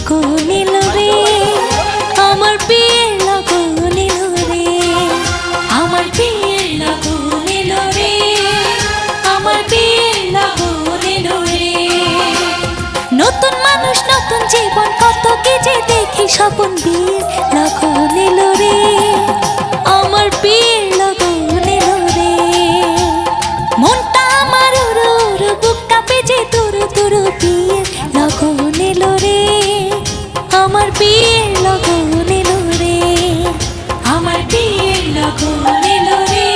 লগন এলো রে, আমার বিয়ের লগন এলো রে, আমার বিয়ের লগন এলো রে, আমার বিয়ের লগন এলো রে। নতুন মানুষ নতুন জীবন কত কি যে দেখি স্বপন, বিয়ের লগন এলো রে, আমার বিয়ের লগন এলো রে। মনটা আমার উড়ু উড়ু, বুক কাঁপে যে তুরু তুরু, বিয়ের লগন এলো রে, আমার বিয়ের লগন এলো রে, আমার বিয়ের লগন এলো রে,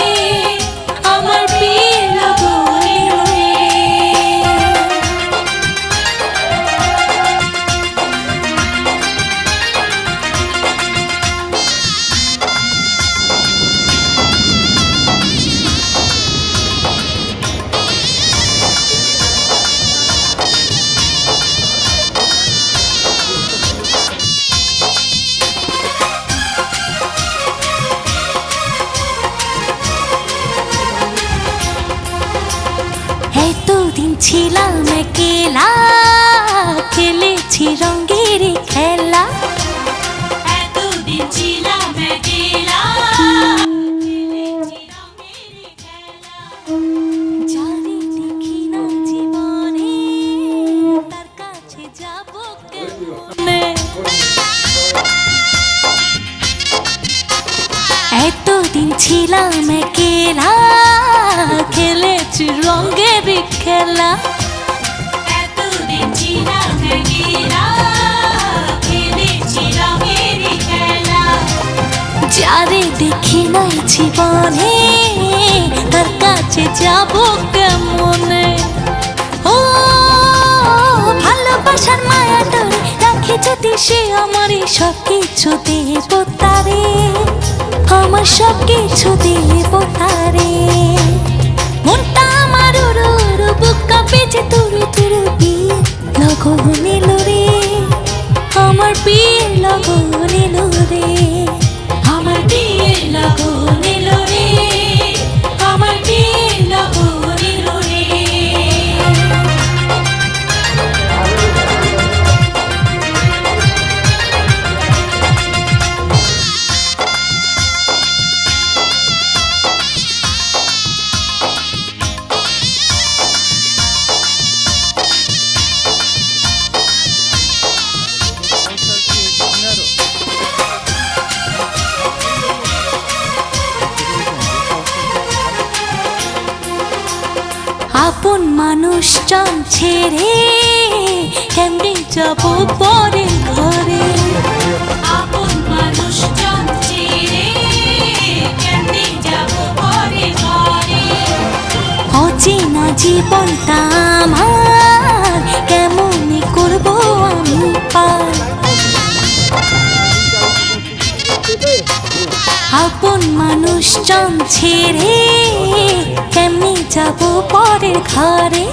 আমার বিয়ের লগন এলো রে। এতদিন ছিলাম একলা, খেলেছি রঙের খেলা, এতদিন ছিলাম একলা, খেলেছি রঙের খেলা। যারে দেখি না জীবনে, তার কাছে যাব কেমনে? এতদিন ছিলাম একলা, খেলেছি রঙের খেলা, এতদিন ছিলাম একলা, খেলেছি রঙের খেলা। যারে দেখি নাই জীবনে, তার কাছে যাব কেমনে? ও ভালোবাসার মায়া ধরে রাখে যদি সে, আমার সব কিছু দেব তারে, আমার সব কিছু দেব তারে। মনটা আমার উড়ু উড়ু, বুক কাঁপে যে তুরু তুরু, বিয়ের লগন এলো রে, আমার বিয়ের লগন এলো রে, আমার বিয়ের লগন এলো রে, আমার বিয়ের লগন এলো রে। আপন মানুষজন ছেড়ে কেমনে যাব পরের ঘরে, আপন মানুষজন ছেড়ে কেমনে যাব পরের ঘরে। অচেনা জীবনটা আমার কেমনে করব আমি পার, আপন মানুষজন ছেড়ে কেমনে যাব পরের ঘরে।